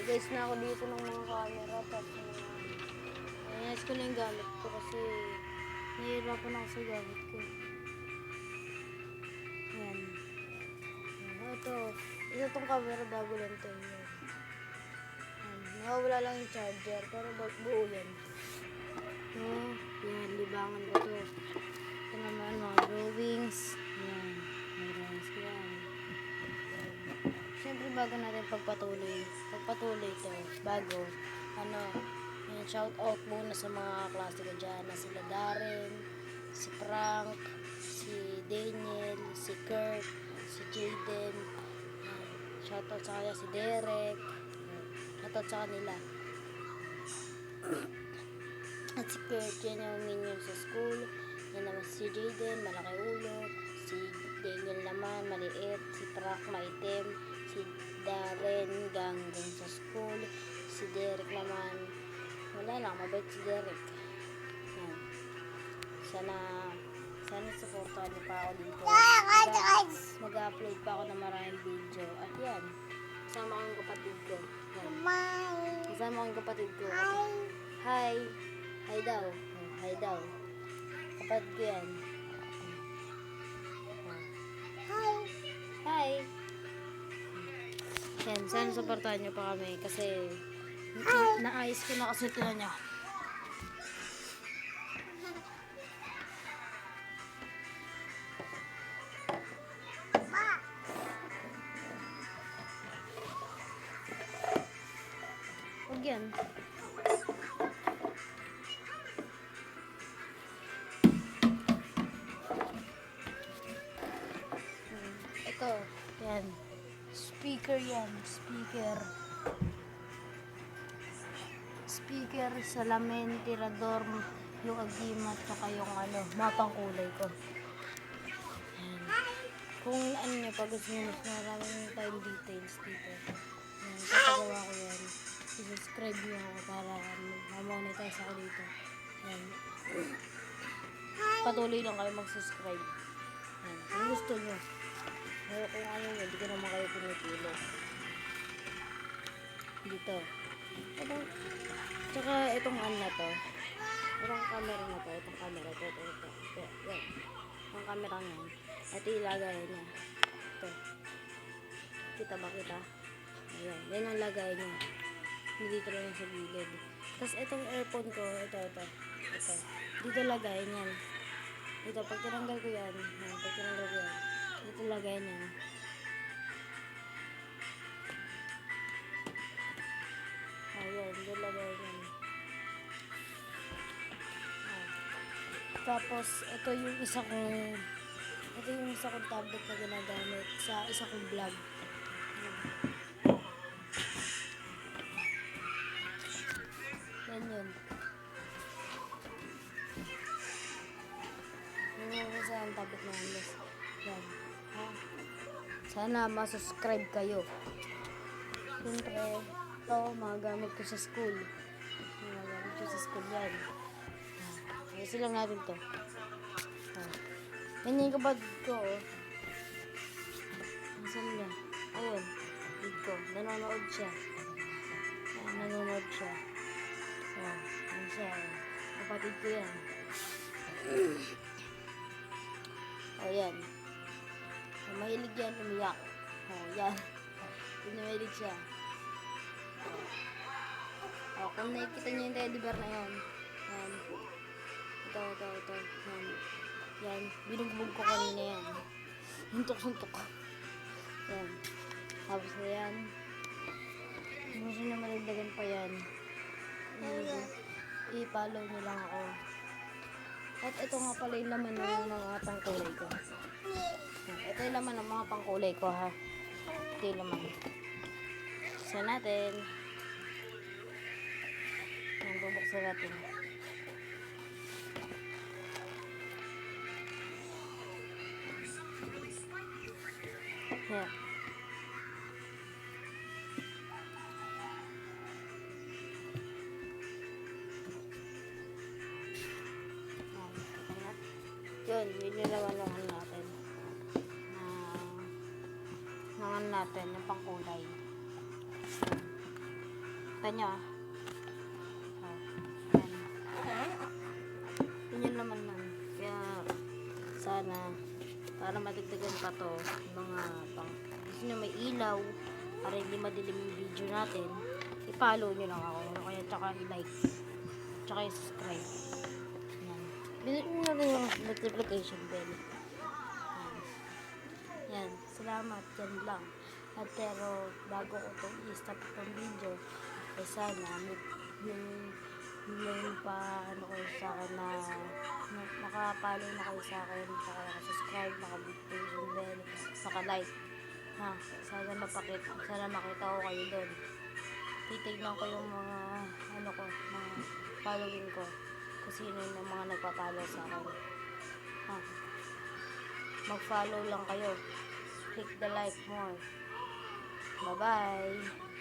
Guys na ako dito ng mga camera. Tapos mga... Ayos ko lang yung gamit ko kasi nahihirapan ako sa gamit ko. Yan. Ito tong camera bago lang ito. Nawawala lang yung charger pero buo yan. Yan, libangan ko to. Ito naman mga drawings. Yan, mga drawings ko yan. Siyempre bago natin pagpatuloy ito, bago, yan, shout out muna sa mga klase ko dyan, na sila Darren, si Frank, si Daniel, si Kurt, si Jaden, shout out sa kanya si Derek, shout out sa kanila. At si Kurt, yan yung minion sa school, yan naman si Jaden, malaki ulo, si Daniel naman, maliit, si Frank, maitim, si Darren, ganggang sa school, si Derek naman, wala lang, mabait si Derek. Yan. Sana supportahan niyo pa ako dito. Mag-upload pa ako ng maraming video. At yan, kasama ko yung kapatid ko. Yan. Kasama ko yung kapatid ko. Hi! Hi daw. Hi daw. Kapatid ko yan. Hi! Yan, sana supportahan niyo pa kami kasi naayos ko na kasi ito niya. Huwag yan. Ito, yan. Speaker yan, speaker, salamin, tirador, yung agimat, tsaka yung mapang kulay ko. Yan. Kung nyo, pag gusto nyo mas maraming time details dito, yan, papagawa ko yan. I-subscribe nyo ako para ma-monetize ako dito. Yan. Patuloy lang kayo mag-subscribe. Yan. Kung gusto nyo. Pero kung ano yun, hindi ko naman kayo pinipili. Dito. Tsaka itong na to. Itong camera na to. Itong camera. Ito. Yan. Itong camera nga. Ito ilagay niya. Ito. Kita ba kita? Ayan. Yan ang lagay niya. Hindi dito lang sa gilid. Tapos itong earphone ko. Ito. Dito lagay niyan. Dito. Pag tinanggal ko yan. Dito lagay niya. Ayan, dito lagay niya. Tapos, ito yung isa kong tablet na ginagamit sa isa kong vlog. Yan yun. Yan yung isa ang tablet na yun. Yan. Sana ma-subscribe kayo. Siyempre, ito, mga gamit ko sa school. Yan. Ayusin lang natin to. Yan yung kapatid ko. Nasaan niya? Ayun. Kapatid ko. Nanonood siya. Yan siya. Kapatid ko yan. Yan. Mahilig yan umiyak. Yan. Mahilig siya. Kung nakikita niyo yung teddy bear na yun. Yan. Ito. Yan. Binugbog ko kanina yan. Suntok ko. Yan. Tapos na yan. Gusto na malagdagan pa yan. I-follow nyo lang ako. At ito nga pala yung laman ng mga pangkulay ko. Ito yung laman ng mga pangkulay ko, ha. Ito yung laman. Buksan natin. Yan, bubuksan natin. Yan. Yun, yun yung laman natin. Naman natin yung pangkulay. Kita nyo ah. Oh, yan. Yun naman man. Kaya sana para madagdagan pa to mga pang gusto nyo may ilaw para hindi madilim yung video natin, i-follow nyo lang ako. Kaya tsaka i-like tsaka i-subscribe. Yan. Binutin nyo na rin yung notification bell. Yan. Salamat. Yan lang. At pero bago ko itong i-stop itong video, eh sana may pa ano kayo sa akin na nakapalo na kayo sa akin, naka-subscribe, naka-notification bell, naka-like. Ha, sana makita ko kayo doon. Titignan ko yung mga ano ko, mga following ko. Kung sino yung mga nagpa-follow sa akin. Ha, mag-follow lang kayo. Click the like more. Bye-bye.